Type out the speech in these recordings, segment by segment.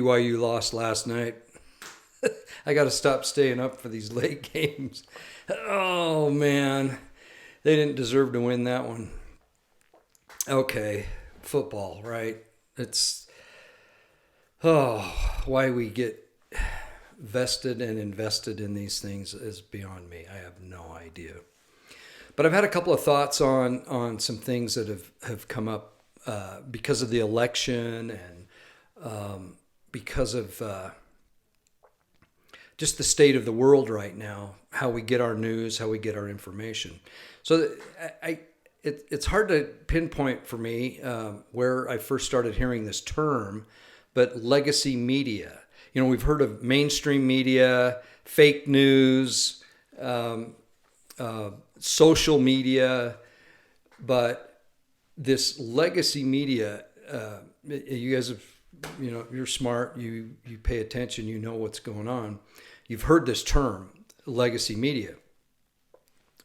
BYU lost last night. I got to stop staying up for these late games. Oh, man. They didn't deserve to win that one. Okay, football, right? It's, why we get vested and invested in these things is beyond me. I have no idea. But I've had a couple of thoughts on some things that have come up because of the election and because of just the state of the world right now, how we get our news, how we get our information. So it's hard to pinpoint for me where I first started hearing this term, but legacy media. You know, we've heard of mainstream media, fake news, social media, but this legacy media, you guys have, you know, you're smart, you pay attention, you know what's going on. You've heard this term, legacy media.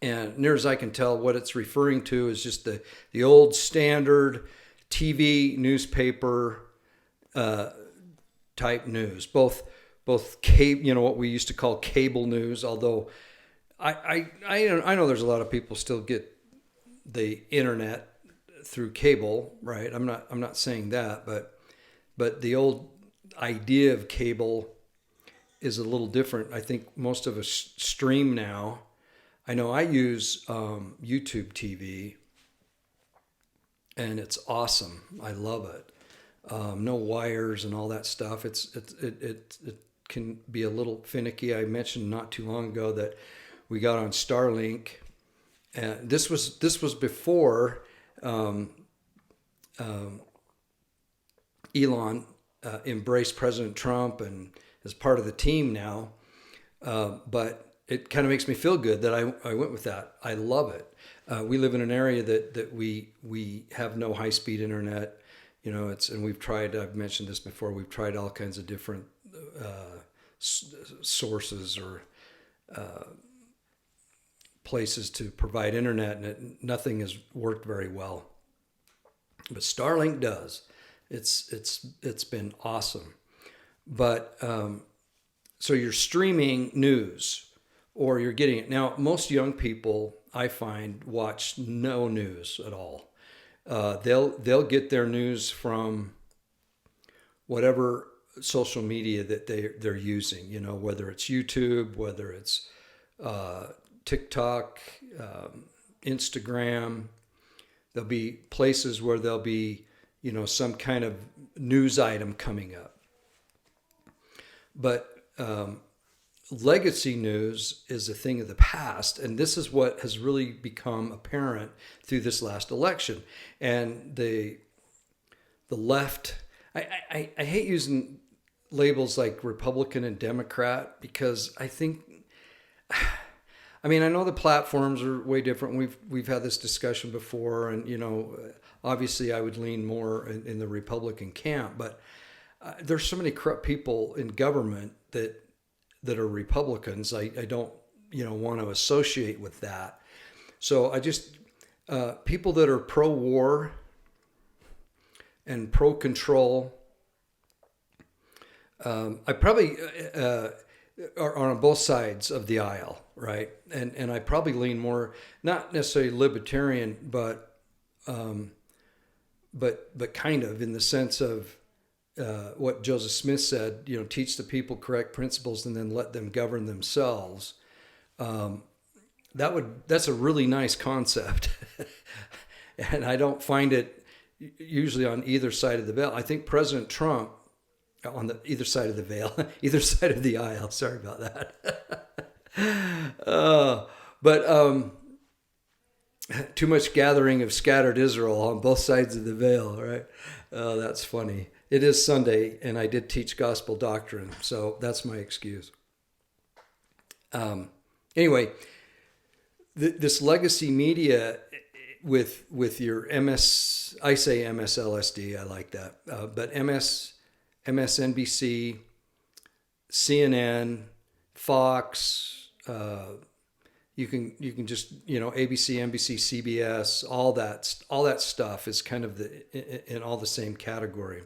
And near as I can tell, what it's referring to is just the old standard TV newspaper type news, both cable, you know, what we used to call cable news. Although I know there's a lot of people still get the internet through cable, right? I'm not saying that, but the old idea of cable is a little different. I think most of us stream now. I know I use YouTube TV, and it's awesome. I love it. No wires and all that stuff. It can be a little finicky. I mentioned not too long ago that we got on Starlink, and this was before Elon embraced President Trump and is part of the team now. But it kind of makes me feel good that I went with that. I love it. We live in an area that we have no high-speed internet. You know, and we've tried, I've mentioned this before, we've tried all kinds of different sources or places to provide internet, and nothing has worked very well. But Starlink does. It's been awesome. But so you're streaming news, or you're getting it. Now, most young people, I find, watch no news at all. They'll get their news from whatever social media that they're using, you know, whether it's YouTube, whether it's TikTok, Instagram. There'll be places where there'll be, you know, some kind of news item coming up. But legacy news is a thing of the past, and this is what has really become apparent through this last election. And the left, I hate using labels like Republican and Democrat, because I think, I mean, I know the platforms are way different. We've had this discussion before, and, you know, obviously I would lean more in the Republican camp, but there's so many corrupt people in government that are Republicans. I don't, you know, want to associate with that. So I just, people that are pro-war and pro-control, I probably are on both sides of the aisle, right? And I probably lean more, not necessarily libertarian, but kind of in the sense of what Joseph Smith said, you know, teach the people correct principles and then let them govern themselves. That's a really nice concept. And I don't find it usually on either side of the veil. I think President Trump on the either side of the veil, either side of the aisle. Sorry about that. But too much gathering of scattered Israel on both sides of the veil, right? Oh, that's funny. It is Sunday, and I did teach gospel doctrine, so that's my excuse. Anyway, this legacy media with your MS, I say MSLSD, I like that, but MSNBC, CNN, Fox, you can just, you know, ABC, NBC, CBS, all that stuff is kind of in all the same category.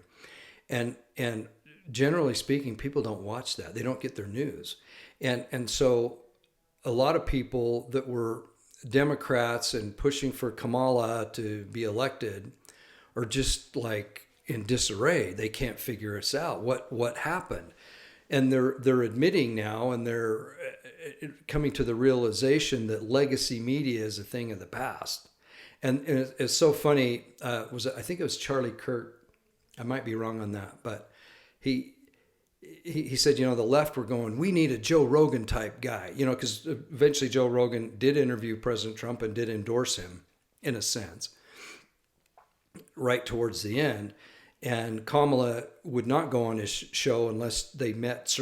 And generally speaking, people don't watch that. They don't get their news. And so a lot of people that were Democrats and pushing for Kamala to be elected are just like in disarray. They can't figure us out. What happened? And they're admitting now, and they're coming to the realization that legacy media is a thing of the past. And it's so funny. I think it was Charlie Kirk. I might be wrong on that, but he said, the left were going, we need a Joe Rogan type guy, because eventually Joe Rogan did interview President Trump and did endorse him in a sense right towards the end. And Kamala would not go on his show unless they met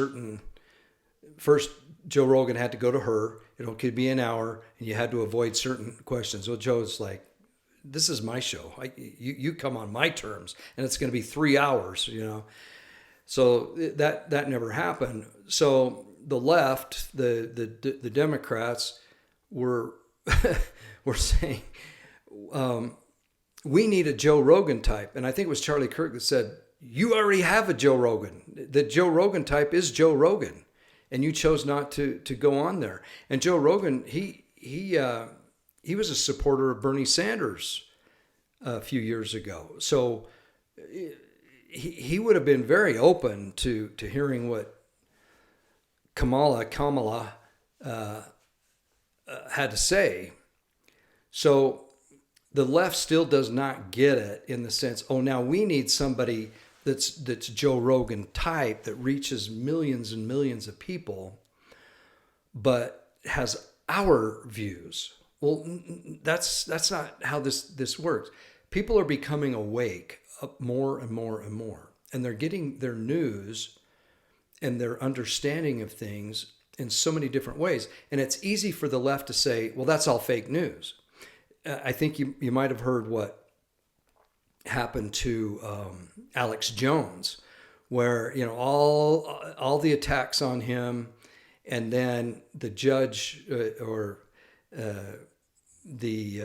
first Joe Rogan had to go to her. It could be an hour and you had to avoid certain questions. Well, Joe's like, this is my show. You come on my terms and it's going to be 3 hours, So that never happened. So the left, the Democrats were were saying, we need a Joe Rogan type. And I think it was Charlie Kirk that said, you already have a Joe Rogan. The Joe Rogan type is Joe Rogan. And you chose not to go on there. And Joe Rogan, he was a supporter of Bernie Sanders a few years ago. So he would have been very open to hearing what Kamala had to say. So the left still does not get it in the sense, now we need somebody that's Joe Rogan type that reaches millions and millions of people, but has our views. Well, that's not how this works. People are becoming awake more and more and more, and they're getting their news and their understanding of things in so many different ways. And it's easy for the left to say, well, that's all fake news. I think you might have heard what happened to Alex Jones, where all the attacks on him, and then the judge or the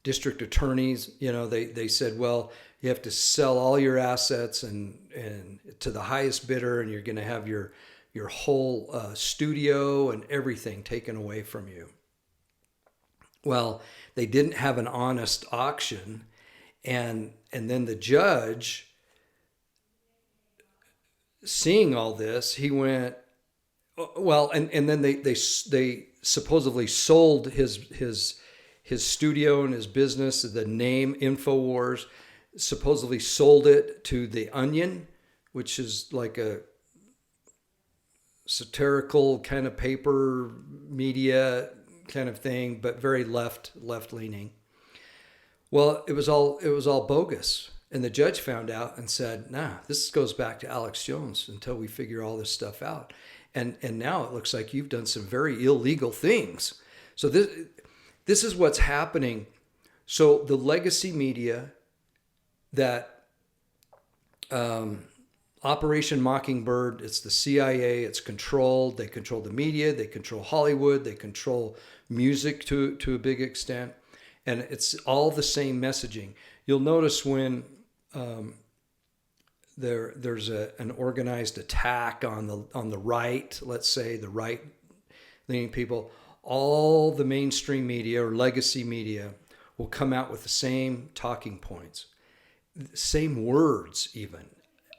district attorneys, they said, well, you have to sell all your assets and to the highest bidder, and you're going to have your whole studio and everything taken away from you. Well, they didn't have an honest auction, and then the judge, seeing all this, he went, well, and then they supposedly sold his studio and his business, the name InfoWars, supposedly sold it to The Onion, which is like a satirical kind of paper media kind of thing, but very left leaning. Well, it was all bogus. And the judge found out and said, nah, this goes back to Alex Jones until we figure all this stuff out. And now it looks like you've done some very illegal things. So this is what's happening. So the legacy media that Operation Mockingbird, it's the CIA, it's controlled. They control the media, they control Hollywood, they control music to a big extent. And it's all the same messaging. You'll notice when there's an organized attack on the right, let's say the right-leaning people, all the mainstream media or legacy media will come out with the same talking points, same words even,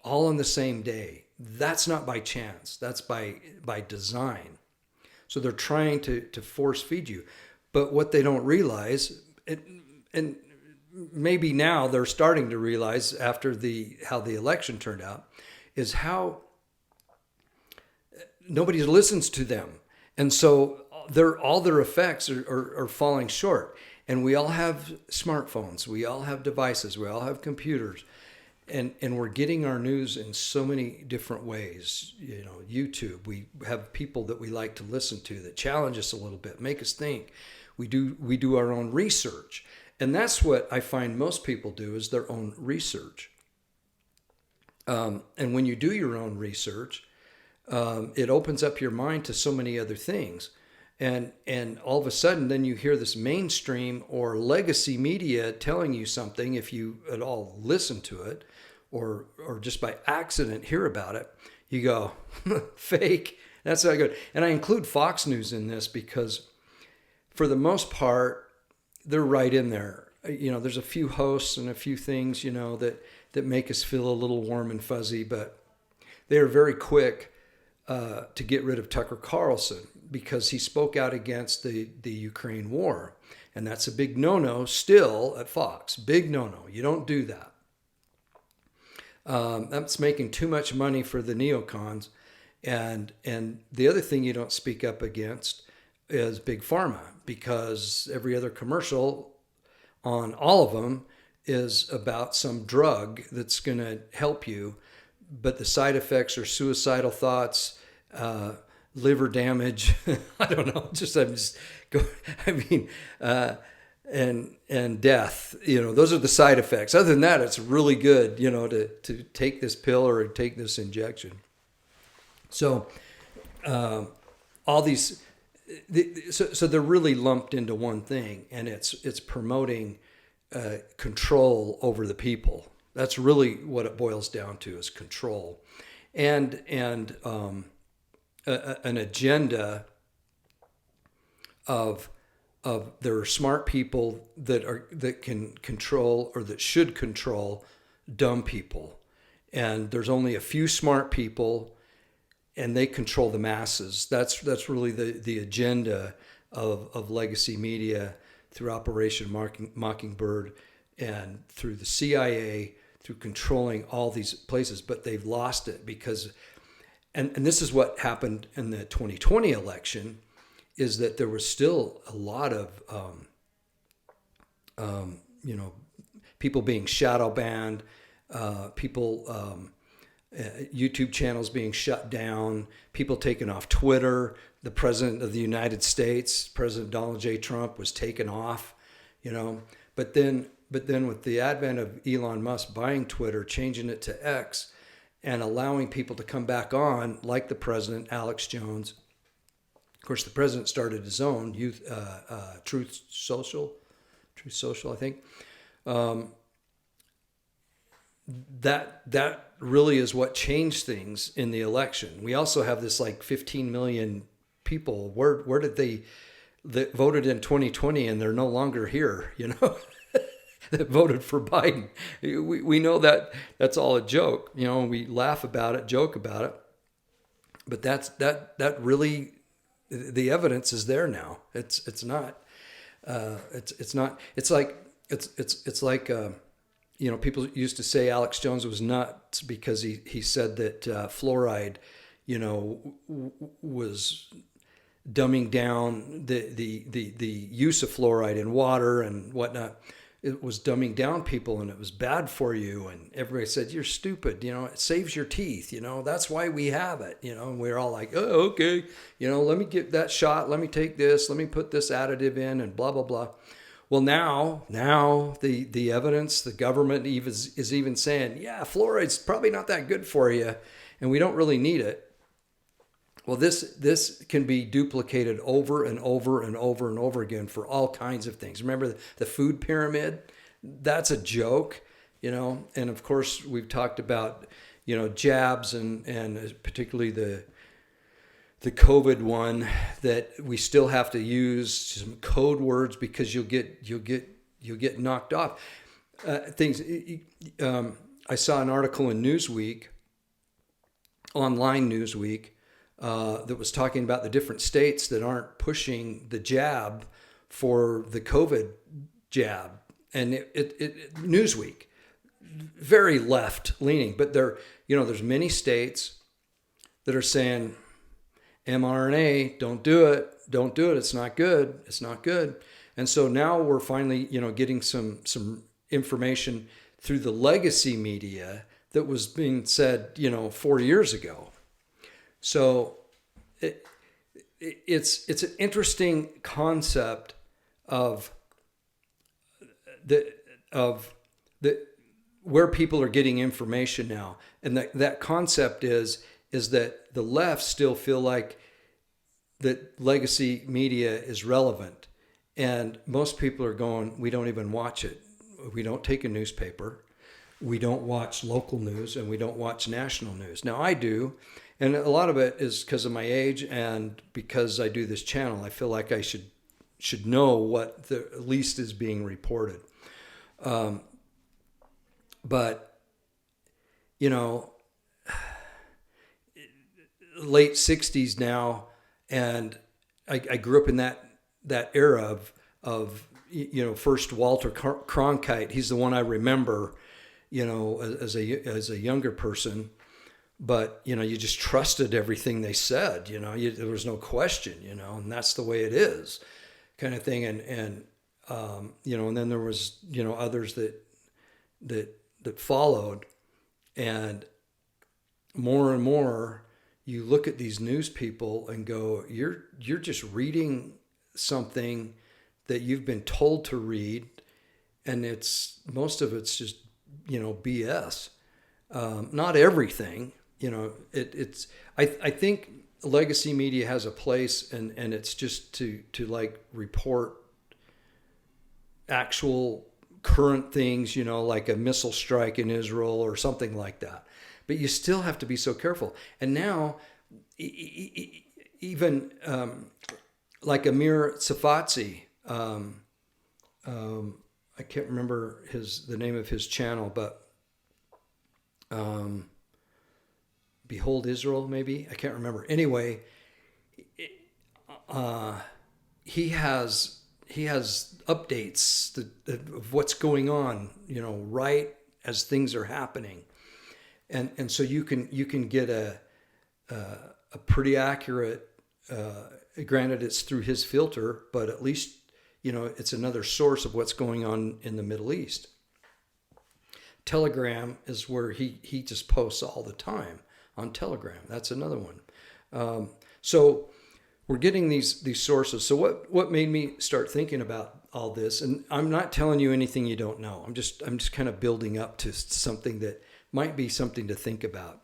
all on the same day. That's not by chance. That's by design. So they're trying to force feed you. But what they don't realize, and maybe now they're starting to realize after how the election turned out, is how nobody listens to them. And so all their effects are falling short. And we all have smartphones. We all have devices. We all have computers. And we're getting our news in so many different ways. YouTube. We have people that we like to listen to that challenge us a little bit, make us think. We do our own research. And that's what I find most people do, is their own research. And when you do your own research, it opens up your mind to so many other things. And all of a sudden, then you hear this mainstream or legacy media telling you something, if you at all listen to it, or just by accident hear about it, you go, fake. That's not good. And I include Fox News in this because for the most part, they're right in there. There's a few hosts and a few things, that make us feel a little warm and fuzzy, but they are very quick to get rid of Tucker Carlson because he spoke out against the Ukraine war. And that's a big no-no still at Fox. Big no-no. You don't do that. That's making too much money for the neocons. And the other thing you don't speak up against is Big Pharma, because every other commercial on all of them is about some drug that's going to help you, but the side effects are suicidal thoughts, liver damage. I don't know. And death. Those are the side effects. Other than that, it's really good, to take this pill or take this injection. So, all these, so they're really lumped into one thing, and it's promoting control over the people. That's really what it boils down to, is control, and an agenda of there are smart people that can control, or that should control, dumb people, and there's only a few smart people, and they control the masses. That's really the agenda of legacy media through Operation Mockingbird and through the CIA, through controlling all these places. But they've lost it because, and this is what happened in the 2020 election, is that there was still a lot of, people being shadow banned, YouTube channels being shut down, people taken off Twitter. The president of the United States, President Donald J. Trump, was taken off, But then with the advent of Elon Musk buying Twitter, changing it to X, and allowing people to come back on, like the president, Alex Jones. Of course, the president started his own Truth Social, I think. That really is what changed things in the election. We also have this 15 million people. Where did they that voted in 2020 and they're no longer here? That voted for Biden. We know that that's all a joke. We laugh about it, joke about it, but that really, the evidence is there now. It's not. It's like people used to say Alex Jones was nuts because he said that fluoride, was dumbing down the use of fluoride in water and whatnot. It was dumbing down people and it was bad for you. And everybody said, you're stupid. It saves your teeth. That's why we have it. And we're all like, oh, okay. Let me get that shot. Let me take this. Let me put this additive in and blah, blah, blah. Well, now the evidence, the government is even saying, yeah, fluoride's probably not that good for you and we don't really need it. Well, this can be duplicated over and over and over and over again for all kinds of things. Remember the food pyramid? That's a joke, And of course, we've talked about, jabs and particularly the COVID one, that we still have to use some code words because you'll get knocked off. I saw an article in Newsweek, online Newsweek, that was talking about the different states that aren't pushing the jab for the COVID jab. And Newsweek, very left leaning, but there's many states that are saying mRNA, don't do it. It's not good. It's not good. And so now we're finally, getting some information through the legacy media that was being said, 4 years ago. So it's an interesting concept of where people are getting information now, and that concept is that the left still feel like that legacy media is relevant, and most people are going, we don't even watch it. We don't take a newspaper. we don't watch local news and we don't watch national news. Now I do, and a lot of it is because of my age and because I do this channel. I feel like I should know what the at least is being reported. But you know, late 60s now, and I grew up in that era of first Walter Cronkite. He's the one I remember, as a younger person. But you just trusted everything they said. There was no question. And that's the way it is, kind of thing. And and then there was others that followed, and more you look at these news people and go, you're just reading something that you've been told to read, and most of it's just BS. Not everything. I think legacy media has a place, and it's just to like report actual current things, like a missile strike in Israel or something like that. But you still have to be so careful. And now, even like Amir Safatzi, I can't remember the name of his channel, but Behold Israel, maybe, I can't remember. Anyway, he has updates of what's going on, right as things are happening. And so you can get a pretty accurate, granted it's through his filter, but at least it's another source of what's going on in the Middle East. Telegram is where he just posts all the time on Telegram. That's another one. So we're getting these sources. So what made me start thinking about all this? And I'm not telling you anything you don't know. I'm just kind of building up to something that might be something to think about.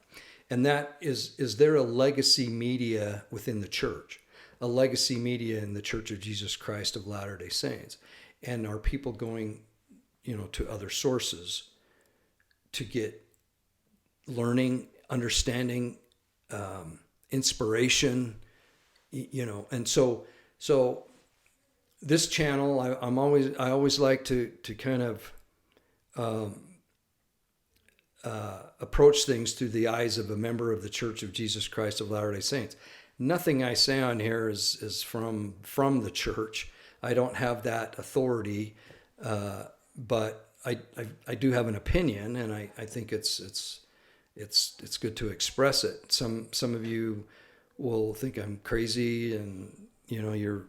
And that is there a legacy media within the church? A legacy media in the Church of Jesus Christ of Latter-day Saints? And are people going, to other sources to get learning, understanding, inspiration, and so this channel, I always like to kind of approach things through the eyes of a member of the Church of Jesus Christ of Latter-day Saints. Nothing I say on here is from the church. I don't have that authority, but I do have an opinion, and I think it's good to express it. Some of you will think I'm crazy, and you're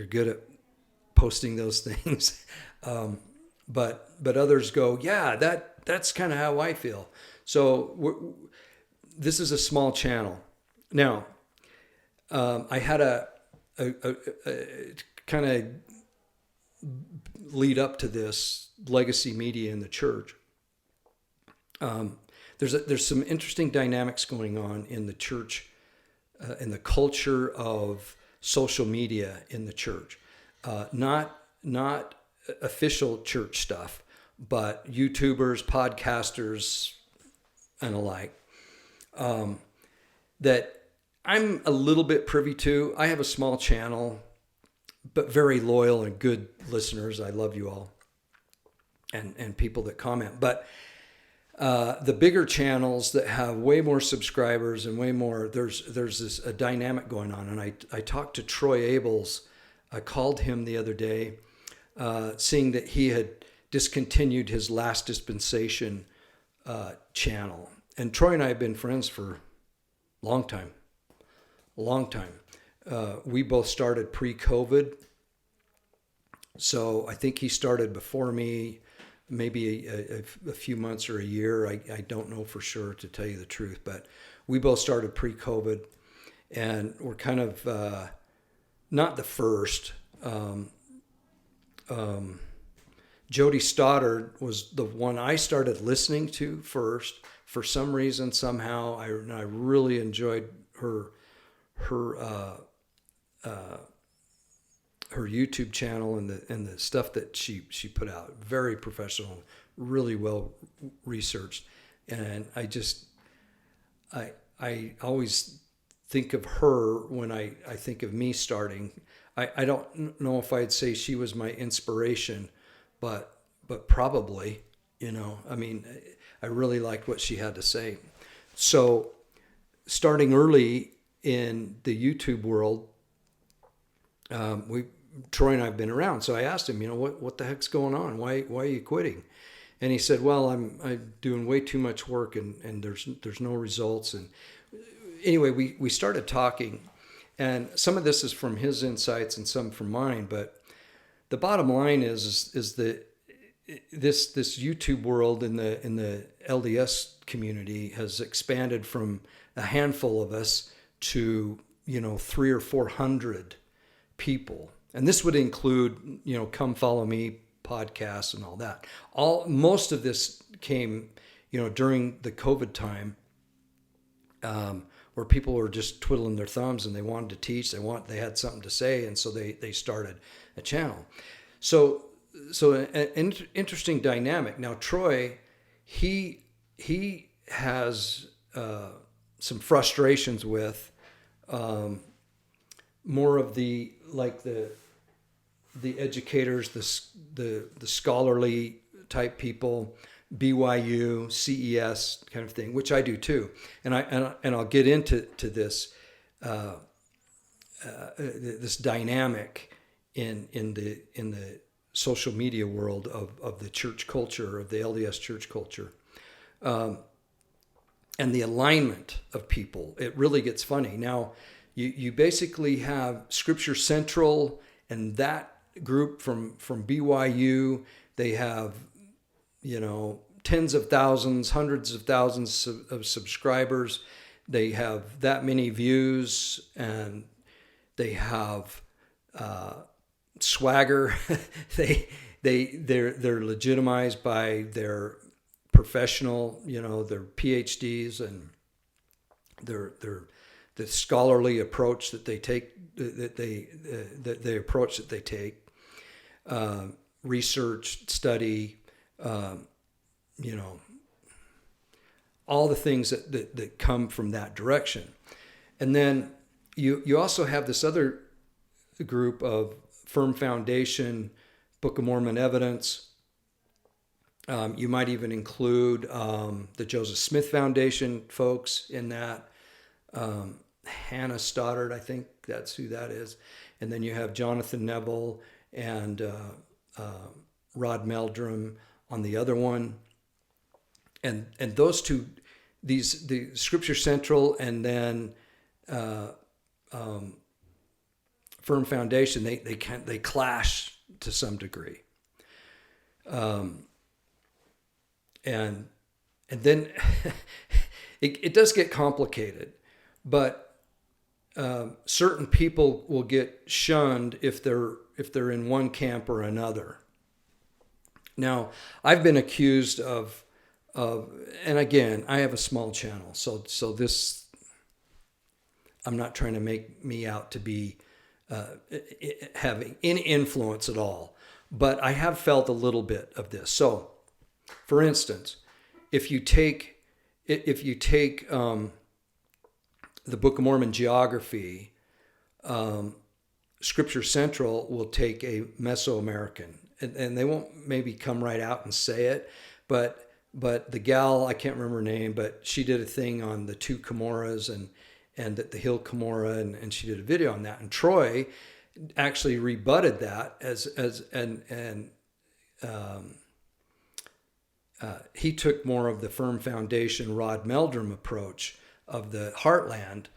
good at posting those things, but others go, yeah, that's kind of how I feel. So this is a small channel. Now, I had a kind of lead up to this legacy media in the church. There's some interesting dynamics going on in the church, in the culture of social media in the church. Not official church stuff, but YouTubers, podcasters, and alike. That I'm a little bit privy to. I have a small channel, but very loyal and good listeners. I love you all, and people that comment. But the bigger channels that have way more subscribers and way more, there's a dynamic going on. And I talked to Troy Abels. I called him the other day, seeing that he had discontinued his Last Dispensation channel. And Troy and I have been friends for a long time. We both started pre-COVID. So I think he started before me, maybe a few months or a year. I don't know for sure, to tell you the truth, but we both started pre-COVID, and we're kind of not the first. Jody Stoddard was the one I started listening to first. For some reason, somehow, I really enjoyed her YouTube channel and the stuff that she put out. Very professional, really well researched. And I always think of her when I think of me starting. I don't know if I'd say she was my inspiration, but probably, I mean, I really liked what she had to say. So starting early in the YouTube world, Troy and I have been around. So I asked him, what the heck's going on? Why are you quitting? And he said, well, I'm doing way too much work and there's no results. And anyway, we started talking, and some of this is from his insights and some from mine. But the bottom line is that this YouTube world in the LDS community has expanded from a handful of us to 300 or 400 people, and this would include Come Follow Me podcasts and all that. Most of this came during the COVID time, where people were just twiddling their thumbs and they wanted to teach. They had something to say, and so they started a channel. So an interesting dynamic. Now Troy, he has some frustrations with more of the educators, the scholarly type people, BYU, CES kind of thing, which I do too, and I'll get into this this dynamic in the social media world of the church culture, of the LDS church culture, and the alignment of people. It really gets funny. Now, you basically have Scripture Central and that group from BYU. They have tens of thousands, hundreds of thousands of subscribers. They have that many views, and they have swagger. They're legitimized by their professional, their PhDs, and the scholarly approach that they take, the approach that they take, research, study, all the things that come from that direction. And then you also have this other group of Firm Foundation, Book of Mormon evidence. You might even include the Joseph Smith Foundation folks in that. Hannah Stoddard, I think that's who that is. And then you have Jonathan Neville and Rod Meldrum on the other one. And those two, the Scripture Central and then Firm Foundation, they clash to some degree. And then it does get complicated, but certain people will get shunned if they're in one camp or another. Now, I've been accused of, and again, I have a small channel, so this, I'm not trying to make me out to be having any influence at all, but I have felt a little bit of this. So, for instance, if you take the Book of Mormon geography, Scripture Central will take a Mesoamerican, and they won't maybe come right out and say it, but the gal, I can't remember her name, but she did a thing on the two Comoras and the Hill Cumorah, and she did a video on that. And Troy actually rebutted that he took more of the Firm Foundation, Rod Meldrum approach of the Heartland,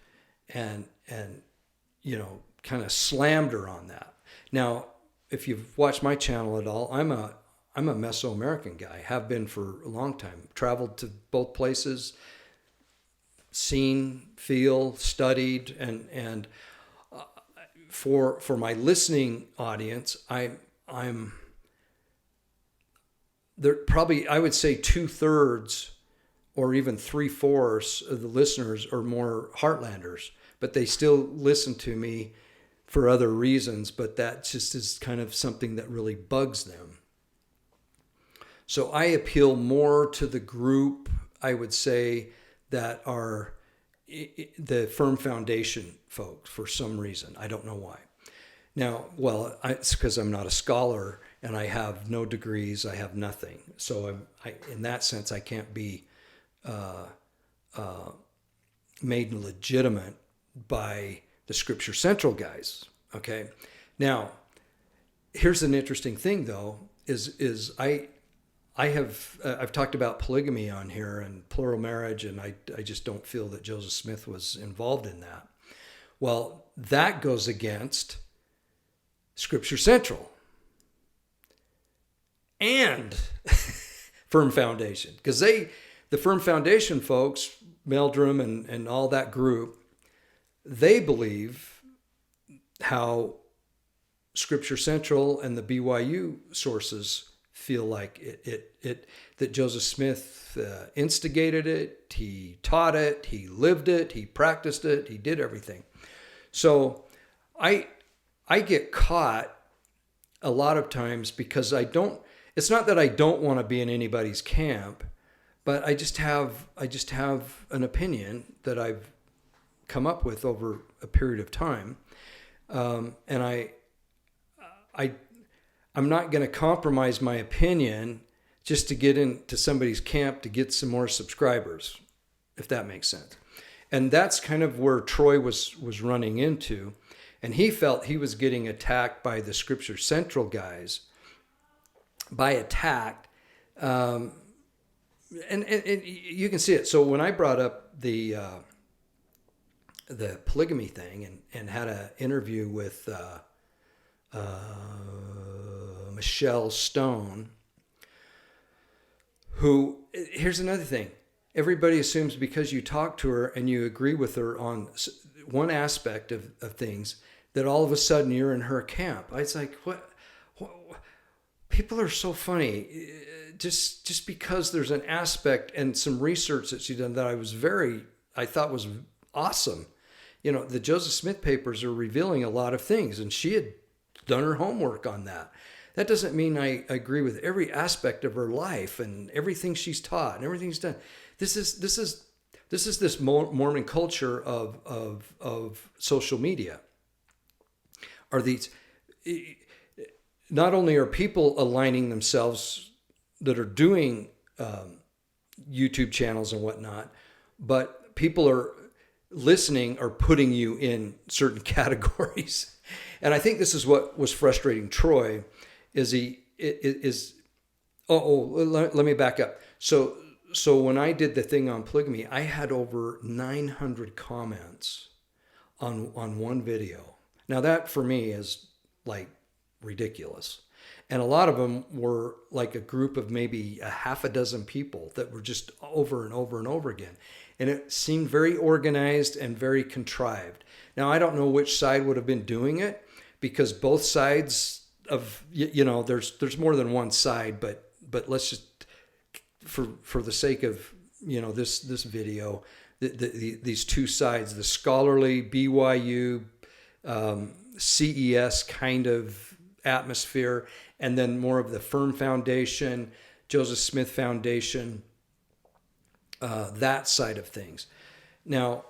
and kind of slammed her on that. Now, if you've watched my channel at all, I'm a Mesoamerican guy, have been for a long time. Traveled to both places, seen, feel, studied, and for my listening audience, I'm there. Probably, I would say 2/3 or even 3/4 of the listeners are more Heartlanders, but they still listen to me for other reasons. But that just is kind of something that really bugs them. So I appeal more to the group, I would say, that are the firm foundation folks for some reason. I don't know why. Now, well, it's because I'm not a scholar and I have no degrees. I have nothing. So in that sense, I can't be made legitimate by the Scripture Central guys. Okay. Now, here's an interesting thing, though, is I've talked about polygamy on here and plural marriage, and I just don't feel that Joseph Smith was involved in that. Well, that goes against Scripture Central and Firm Foundation, because the Firm Foundation folks, Meldrum and all that group, they believe how Scripture Central and the BYU sources feel like that Joseph Smith instigated it, he taught it, he lived it, he practiced it, he did everything. So I get caught a lot of times because it's not that I don't want to be in anybody's camp, but I just have an opinion that I've come up with over a period of time. And I'm not going to compromise my opinion just to get into somebody's camp to get some more subscribers, if that makes sense. And that's kind of where Troy was running into. And he felt he was getting attacked by the Scripture Central guys. By attacked, and you can see it. So when I brought up the polygamy thing and had an interview with Michelle Stone, who, here's another thing. Everybody assumes because you talk to her and you agree with her on one aspect of things, that all of a sudden you're in her camp. It's like, what? People are so funny. Just because there's an aspect and some research that she's done that I thought was awesome. You know, the Joseph Smith papers are revealing a lot of things, and she had done her homework on that. That doesn't mean I agree with every aspect of her life and everything she's taught and everything she's done. This is this Mormon culture of social media. Are these, not only are people aligning themselves that are doing YouTube channels and whatnot, but people are listening or putting you in certain categories. And I think this is what was frustrating Troy, let me back up. So when I did the thing on polygamy, I had over 900 comments on one video. Now that for me is like ridiculous. And a lot of them were like a group of maybe a half a dozen people that were just over and over and over again. And it seemed very organized and very contrived. Now, I don't know which side would have been doing it, because both sides of, there's more than one side, but let's just, for the sake of, this video, these two sides, the scholarly BYU, CES kind of atmosphere, and then more of the Firm Foundation, Joseph Smith Foundation, that side of things. Now,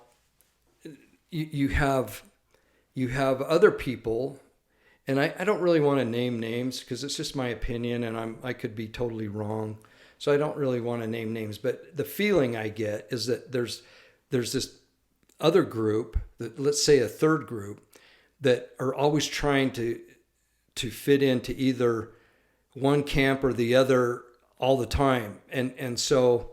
you have other people, and I don't really want to name names because it's just my opinion, and I could be totally wrong, so I don't really want to name names. But the feeling I get is that there's this other group, that, let's say a third group, that are always trying to fit into either one camp or the other all the time. And so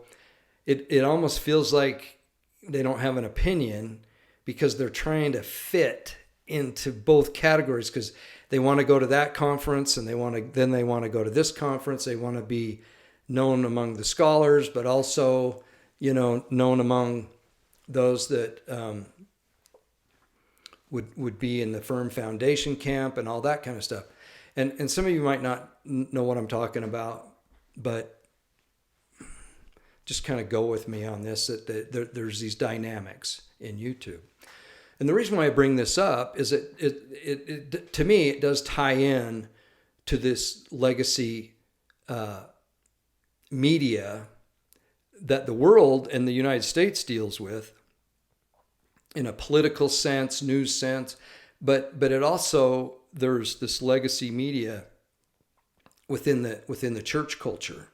it almost feels like they don't have an opinion because they're trying to fit into both categories, because they want to go to that conference and they want to go to this conference. They want to be known among the scholars, but also, known among those that would be in the Firm Foundation camp and all that kind of stuff. And some of you might not know what I'm talking about, but just kind of go with me on this, that there's these dynamics in YouTube. And the reason why I bring this up is that it to me, it does tie in to this legacy media that the world and the United States deals with in a political sense, news sense, but it also, there's this legacy media within the church culture,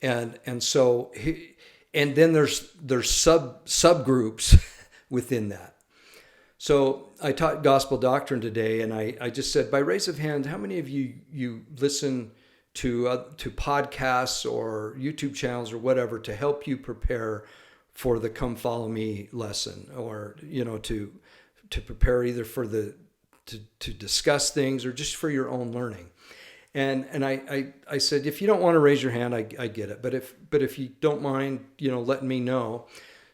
and so and then there's subgroups within that. So I taught gospel doctrine today, and I just said, by raise of hand, how many of you listen to podcasts or YouTube channels or whatever to help you prepare for the Come Follow Me lesson, or to prepare either for to discuss things or just for your own learning. And I said, if you don't want to raise your hand, I get it. But if you don't mind, letting me know.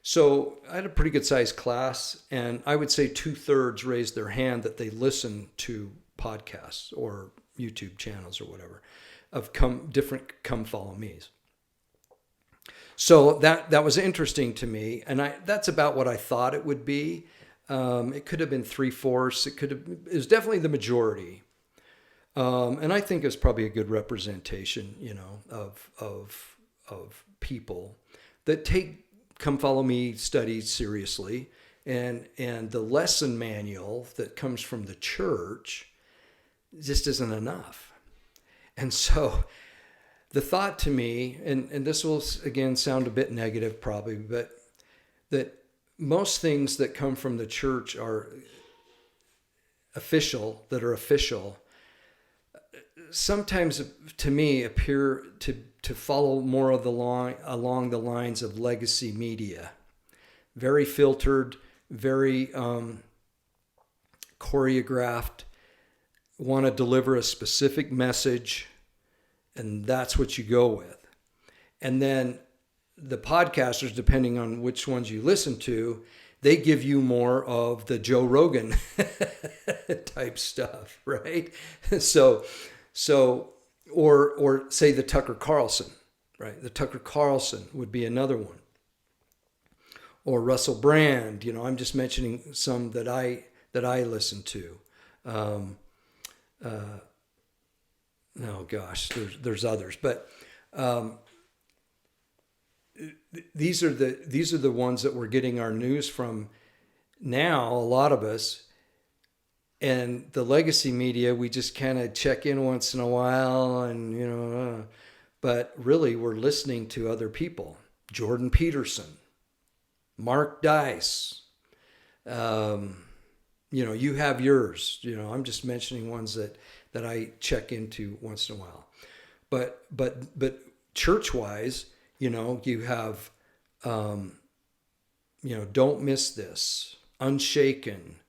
So I had a pretty good sized class, and I would say 2/3 raised their hand that they listen to podcasts or YouTube channels or whatever of different Come Follow Me's. So that was interesting to me, and that's about what I thought it would be. It could have been 3/4. It was definitely the majority. And I think it's probably a good representation, of people that take Come Follow Me studies seriously, and the lesson manual that comes from the church just isn't enough. And so the thought to me, and this will again sound a bit negative probably, but that most things that come from the church are official, sometimes to me appear to follow more of along the lines of legacy media. Very filtered, very choreographed, want to deliver a specific message, and that's what you go with. And then the podcasters, depending on which ones you listen to, they give you more of the Joe Rogan type stuff, right? So or say the Tucker Carlson, right? The Tucker Carlson would be another one. Or Russell Brand, I'm just mentioning some that I listen to. Oh gosh, there's others, but these are the ones that we're getting our news from now, a lot of us. And the legacy media, we just kind of check in once in a while, and but really we're listening to other people. Jordan Peterson, Mark Dice, you have yours. I'm just mentioning ones that I check into once in a while. But church-wise, you have, Don't Miss This, Unshaken,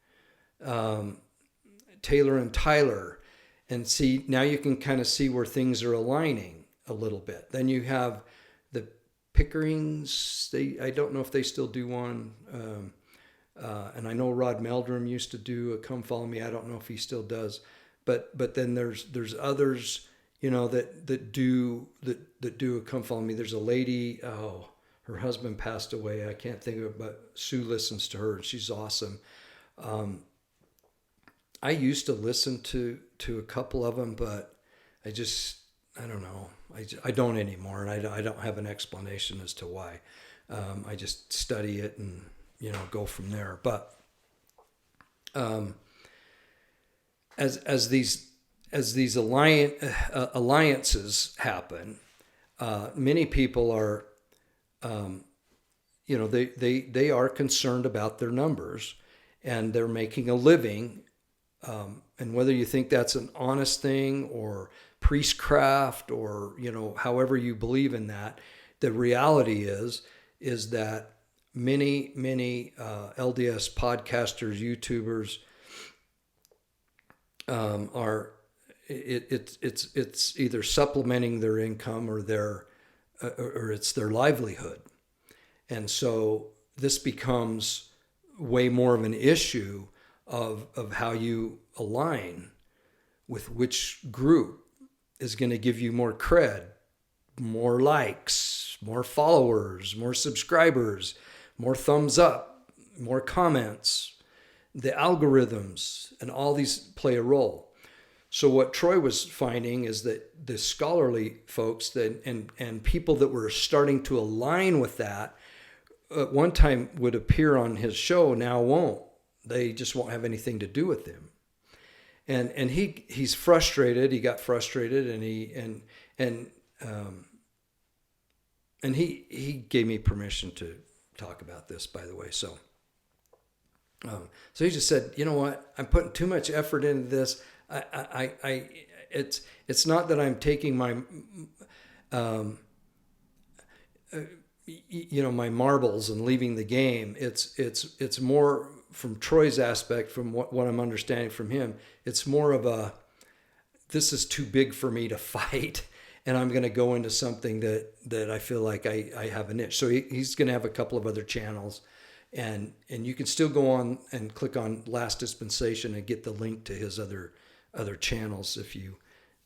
Taylor and Tyler, and see, now you can kind of see where things are aligning a little bit. Then you have the Pickerings. I don't know if they still do one. And I know Rod Meldrum used to do a Come Follow Me. I don't know if he still does, but then there's others, that do a Come Follow Me. There's a lady, her husband passed away. I can't think of it, but Sue listens to her, and she's awesome. I used to listen to a couple of them, but I don't know. I don't anymore, and I don't have an explanation as to why. I just study it and go from there. But as these alliances happen, many people are, they are concerned about their numbers, and they're making a living. And whether you think that's an honest thing or priestcraft or, however you believe in that, the reality is that many LDS podcasters, YouTubers, it's either supplementing their income or it's their livelihood. And so this becomes way more of an issue of how you align with which group is going to give you more cred, more likes, more followers, more subscribers, more thumbs up, more comments. The algorithms and all these play a role. So what Troy was finding is that the scholarly folks and people that were starting to align with that at one time would appear on his show, now won't. They just won't have anything to do with him. And he's frustrated. He got frustrated, and he gave me permission to talk about this, by the way. So he just said, you know what? I'm putting too much effort into this. It's not that I'm taking my my marbles and leaving the game. It's more from Troy's aspect, from what I'm understanding from him. It's more of this is too big for me to fight, and I'm going to go into something that I feel like I have a niche. So he's going to have a couple of other channels, and you can still go on and click on Last Dispensation and get the link to his other channels if you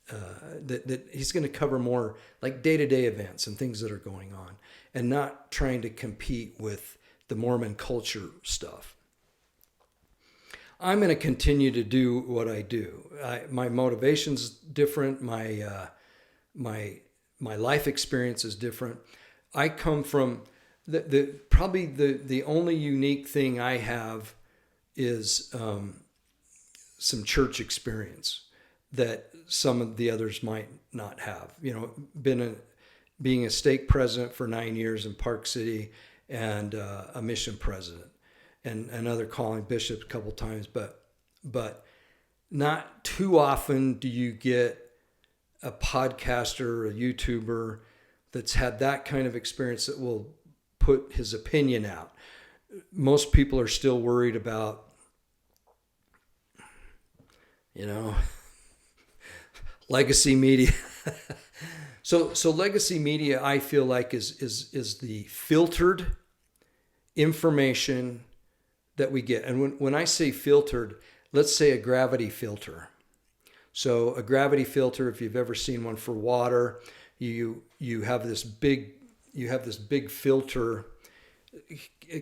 that he's going to cover more like day-to-day events and things that are going on, and not trying to compete with the Mormon culture stuff. I'm going to continue to do what I do. My motivation's different. My life experience is different. I come from probably the only unique thing I have is some church experience that some of the others might not have. Being a stake president for 9 years in Park City, and a mission president, and another calling bishop a couple times, but not too often do you get a podcaster or a YouTuber that's had that kind of experience that will put his opinion out. Most people are still worried about, legacy media. So legacy media, I feel like is the filtered information that we get. And when I say filtered, let's say a gravity filter. So a gravity filter, if you've ever seen one for water, you have this big filter,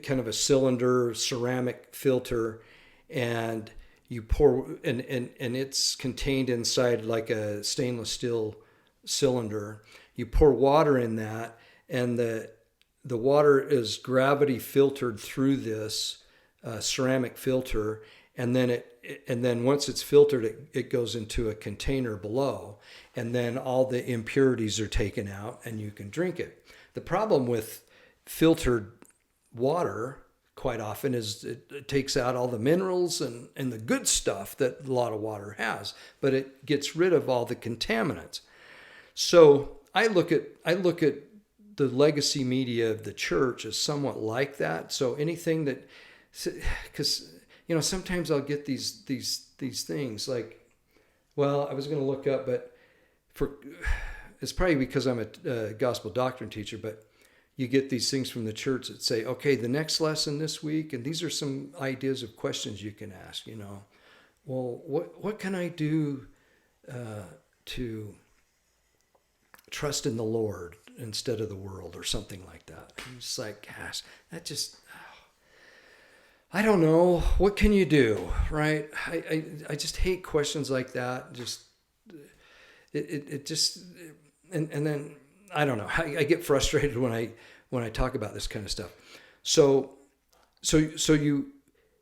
kind of a cylinder ceramic filter, and you pour and it's contained inside like a stainless steel cylinder. You pour water in that, and the water is gravity filtered through this ceramic filter, and then once it's filtered, it goes into a container below, and then all the impurities are taken out, and you can drink it. The problem with filtered water quite often is it takes out all the minerals and the good stuff that a lot of water has, but it gets rid of all the contaminants. So I look at the legacy media of the church as somewhat like that. So anything that, because sometimes I'll get these things like, well, I was going to look up, but it's probably because I'm a gospel doctrine teacher, but you get these things from the church that say, okay, the next lesson this week, and these are some ideas of questions you can ask, well, what can I do to trust in the Lord instead of the world, or something like that. I'm just like, gosh, I don't know. What can you do, right? I just hate questions like that. And then I don't know. I get frustrated when I talk about this kind of stuff. So you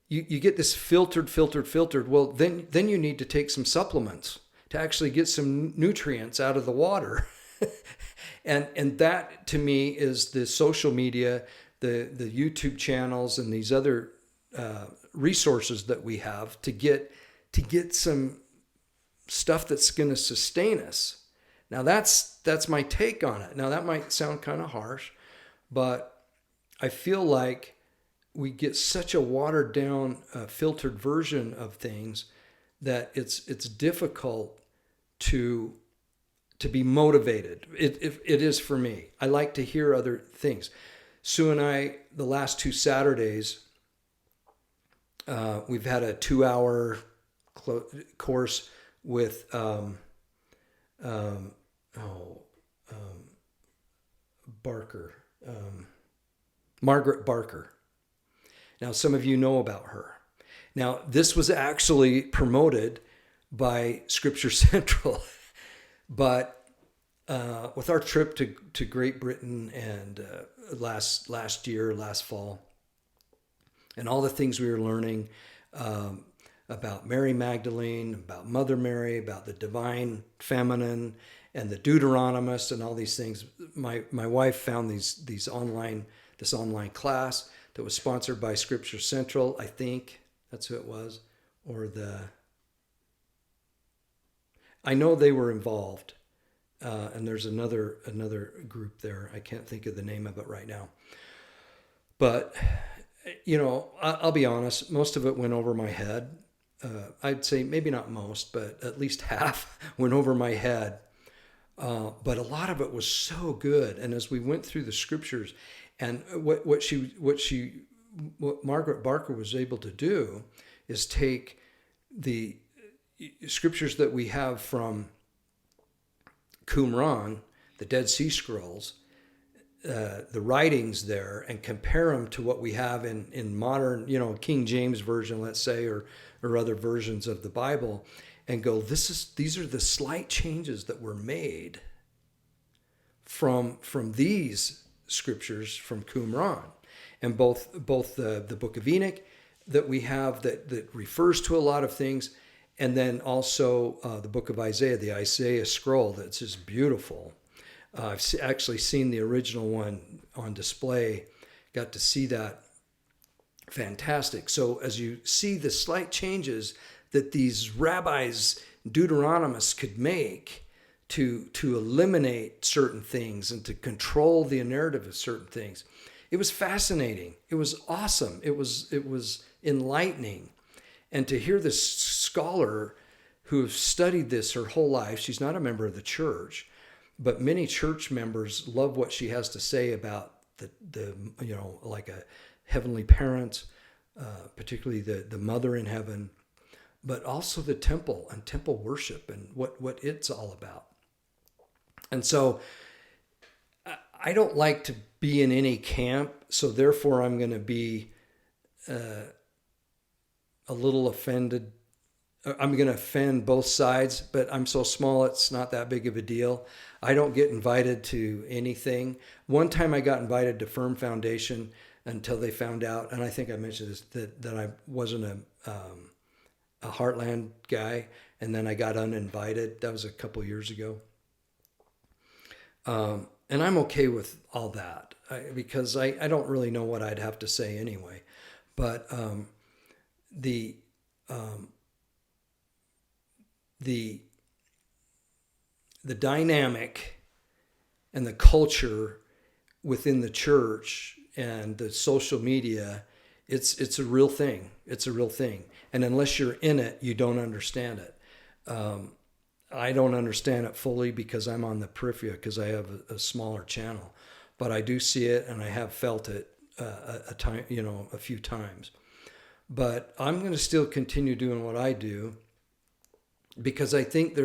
get this filtered. Well, then you need to take some supplements to actually get some nutrients out of the water. And that to me is the social media, the YouTube channels, and these other resources that we have to get some stuff that's going to sustain us. Now that's my take on it. Now that might sound kind of harsh, but I feel like we get such a watered down, filtered version of things that it's difficult to be motivated. It is for me. I like to hear other things. Sue and I, the last 2 Saturdays, we've had a 2-hour course with Barker, Margaret Barker. Now, some of you know about her. Now, this was actually promoted by Scripture Central. But with our trip to Great Britain and last fall, and all the things we were learning about Mary Magdalene, about Mother Mary, about the divine feminine, and the Deuteronomist, and all these things, my wife found this online class that was sponsored by Scripture Central. I think that's who it was, I know they were involved, and there's another group there. I can't think of the name of it right now. But I'll be honest, most of it went over my head. I'd say maybe not most, but at least half went over my head. But a lot of it was so good. And as we went through the scriptures, and what Margaret Barker was able to do is take the scriptures that we have from Qumran, the Dead Sea Scrolls, the writings there, and compare them to what we have in modern, King James Version, let's say, or other versions of the Bible, and go, these are the slight changes that were made from these scriptures from Qumran, and both the Book of Enoch that we have that refers to a lot of things, and then also the Book of Isaiah, the Isaiah scroll that's just beautiful. I've actually seen the original one on display, got to see that. Fantastic. So as you see the slight changes that these rabbis, Deuteronomists, could make to eliminate certain things and to control the narrative of certain things, it was fascinating. It was awesome. It was enlightening. And to hear this scholar who has studied this her whole life, she's not a member of the church, but many church members love what she has to say about the like a heavenly parent, particularly the mother in heaven, but also the temple and temple worship and what it's all about. And so I don't like to be in any camp, so therefore I'm going to be a little offended. I'm going to offend both sides, but I'm so small it's not that big of a deal. I don't get invited to anything. One time I got invited to Firm Foundation until they found out, and I think I mentioned this, that I wasn't a Heartland guy, and then I got uninvited. That was a couple years ago. And I'm okay with all that because I don't really know what I'd have to say anyway. But the dynamic and the culture within the church and the social media, it's a real thing. It's a real thing. And unless you're in it, you don't understand it. I don't understand it fully because I'm on the periphery, because I have a smaller channel. But I do see it, and I have felt it a few times. But I'm going to still continue doing what I do because I think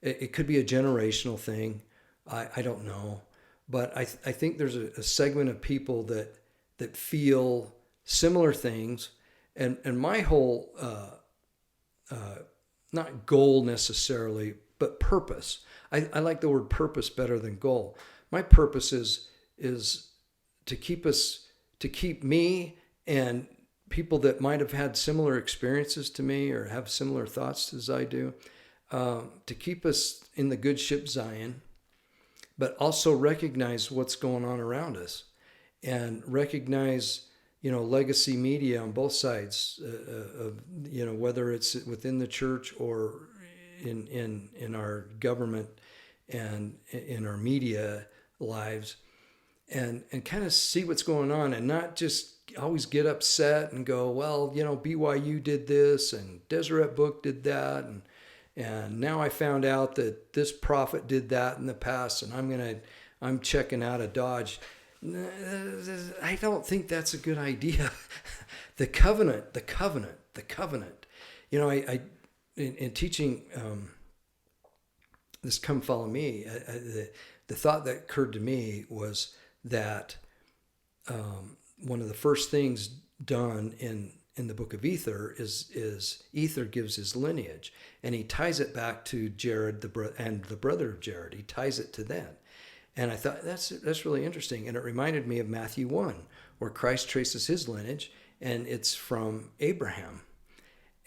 it could be a generational thing. I don't know. But I think there's a segment of people that feel similar things. And my whole, not goal necessarily, but purpose. I like the word purpose better than goal. My purpose is to keep me and people that might have had similar experiences to me or have similar thoughts as I do, to keep us in the good ship Zion, but also recognize what's going on around us and recognize, legacy media on both sides of, whether it's within the church or in our government and in our media lives, and kind of see what's going on and not just always get upset and go, well, BYU did this and Deseret Book did that. And now I found out that this prophet did that in the past, and I'm checking out of Dodge. I don't think that's a good idea. The covenant. I in teaching this Come Follow Me, the thought that occurred to me was that one of the first things done in in the book of Ether is Ether gives his lineage, and he ties it back to Jared and the brother of Jared. He ties it to them. And I thought that's really interesting. And it reminded me of Matthew 1, where Christ traces his lineage, and it's from Abraham.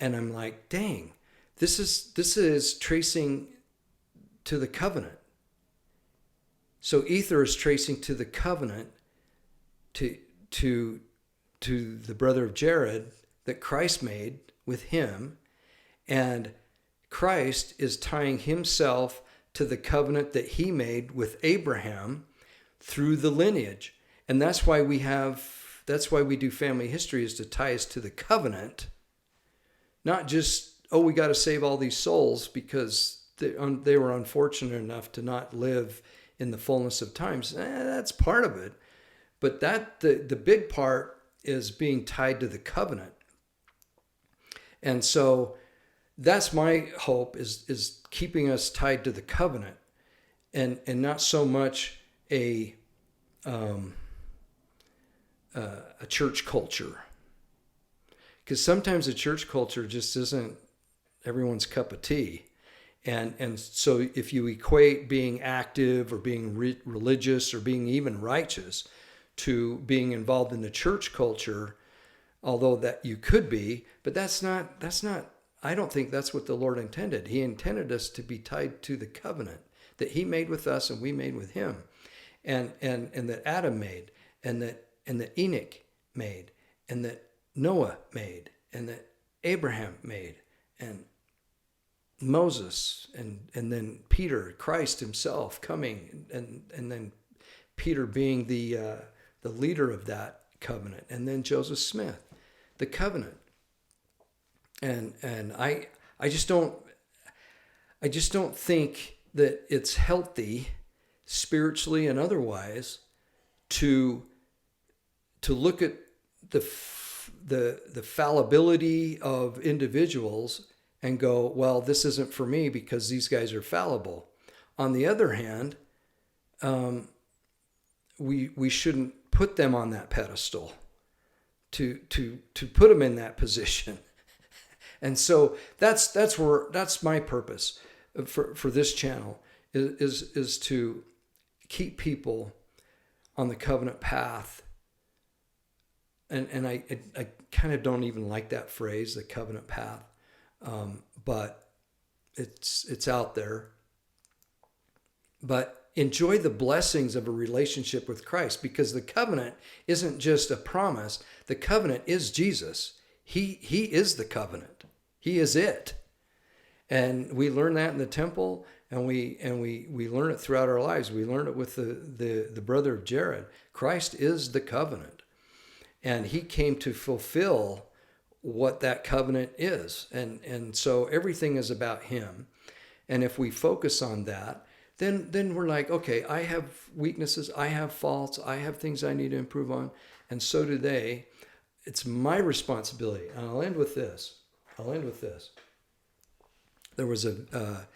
And I'm like, dang, this is tracing to the covenant. So Ether is tracing to the covenant, to the brother of Jared that Christ made with him, and Christ is tying himself to the covenant that he made with Abraham through the lineage. And that's why we do family history, is to tie us to the covenant, not just, oh, we got to save all these souls because they were unfortunate enough to not live in the fullness of times. That's part of it. But the big part is being tied to the covenant. And so that's my hope, is keeping us tied to the covenant, and not so much a church culture. Because sometimes a church culture just isn't everyone's cup of tea. And so if you equate being active or being religious or being even righteous to being involved in the church culture, although that you could be, but that's not, I don't think that's what the Lord intended. He intended us to be tied to the covenant that he made with us and we made with him, and that Adam made, and that Enoch made, and that Noah made, and that Abraham made, and Moses, and then Peter, Christ himself coming, and then Peter being the leader of that covenant, and then Joseph Smith, the covenant. And I just don't think that it's healthy, spiritually and otherwise, to look at the fallibility of individuals and go, well, this isn't for me because these guys are fallible. On the other hand, we shouldn't put them on that pedestal to put them in that position. And so that's my purpose for this channel is to keep people on the covenant path. And I kind of don't even like that phrase, the covenant path, but it's out there. But enjoy the blessings of a relationship with Christ, because the covenant isn't just a promise. The covenant is Jesus. He is the covenant. He is it. And we learn that in the temple, and we learn it throughout our lives. We learn it with the brother of Jared. Christ is the covenant. And he came to fulfill what that covenant is. And so everything is about him. And if we focus on that, then we're like, okay, I have weaknesses, I have faults, I have things I need to improve on, and so do they. It's my responsibility. And I'll end with this. There was a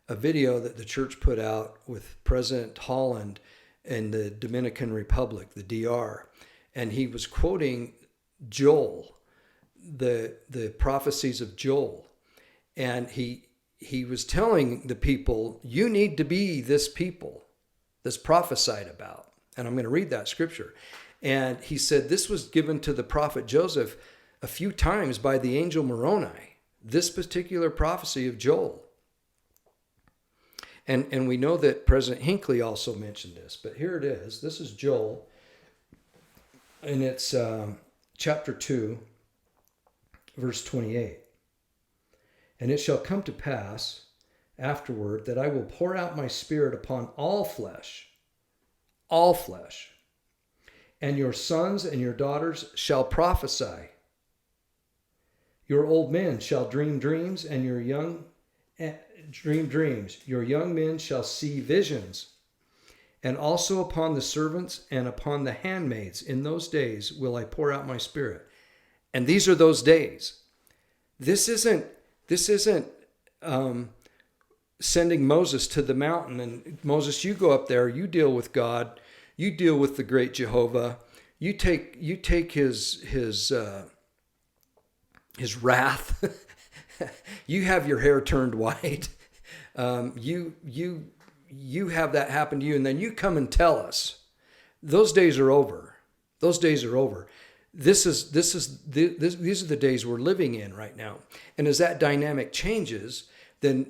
video that the church put out with President Holland in the Dominican Republic, the DR, and he was quoting Joel, the prophecies of Joel, and he was telling the people, you need to be this people that's prophesied about. And I'm going to read that scripture. And he said this was given to the prophet Joseph a few times by the angel Moroni, this particular prophecy of Joel. And we know that President Hinckley also mentioned this, but here it is. This is Joel, and it's chapter 2, verse 28. And it shall come to pass afterward that I will pour out my spirit upon all flesh, and your sons and your daughters shall prophesy. Your old men shall dream dreams, and your young dream dreams. Your young men shall see visions. And also upon the servants and upon the handmaids in those days will I pour out my spirit. And these are those days. This isn't sending Moses to the mountain and Moses, you go up there, you deal with God, you deal with the great Jehovah, you take his his wrath. You have your hair turned white. You have that happen to you, and then you come and tell us. Those days are over. Those days are over. These are the days we're living in right now. And as that dynamic changes, then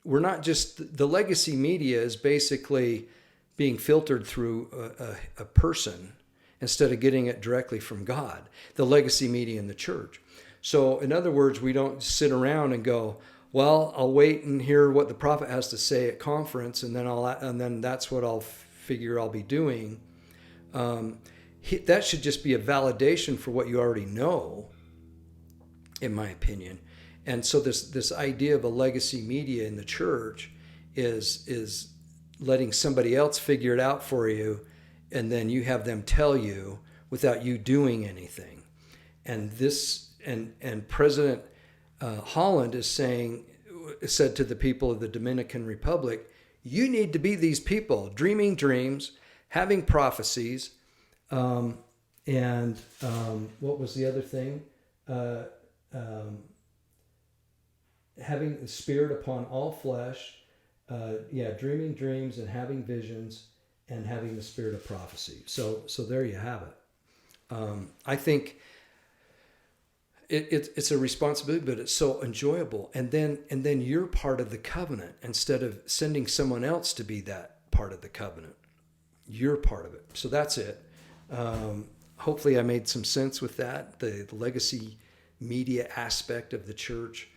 we're not just, the legacy media is basically being filtered through a person instead of getting it directly from God, the legacy media in the church. So in other words, we don't sit around and go, well, I'll wait and hear what the prophet has to say at conference, and then that's what I'll figure I'll be doing. That should just be a validation for what you already know, in my opinion. And so this idea of a legacy media in the church is letting somebody else figure it out for you, and then you have them tell you without you doing anything. And President Holland said to the people of the Dominican Republic, you need to be these people, dreaming dreams, having prophecies, and what was the other thing? Having the Spirit upon all flesh, dreaming dreams and having visions, and having the spirit of prophecy. So there you have it. I think it's a responsibility, but it's so enjoyable. And then you're part of the covenant instead of sending someone else to be that part of the covenant. You're part of it. So that's it. Hopefully I made some sense with that. The legacy media aspect of the church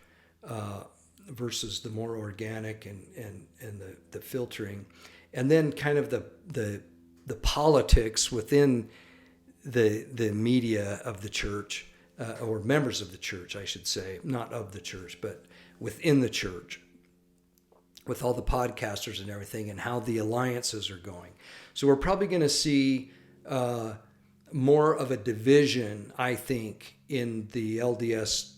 versus the more organic and the filtering. And then kind of the politics within the media of the church, or members of the church, I should say, not of the church, but within the church, with all the podcasters and everything, and how the alliances are going. So we're probably going to see more of a division, I think, in the LDS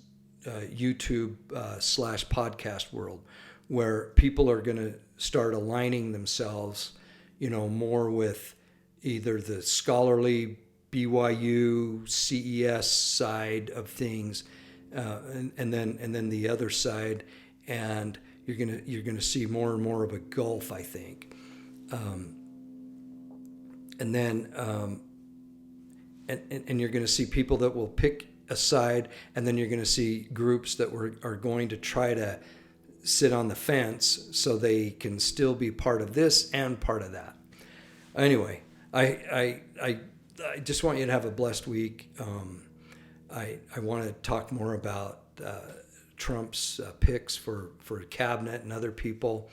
YouTube / podcast world, where people are going to start aligning themselves, more with either the scholarly BYU CES side of things, and then the other side, and you're gonna see more and more of a gulf, I think, and you're going to see people that will pick a side, and then you're going to see groups that are going to try to sit on the fence so they can still be part of this and part of that. Anyway, I just want you to have a blessed week. I want to talk more about Trump's picks for cabinet and other people.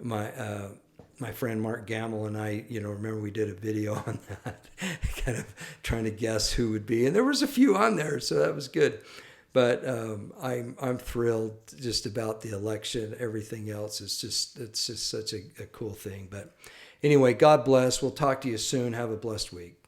My friend Mark Gamble and I, remember we did a video on that, kind of trying to guess who would be, and there was a few on there, so that was good. But I'm thrilled just about the election. Everything else is it's just such a cool thing. But anyway, God bless. We'll talk to you soon. Have a blessed week.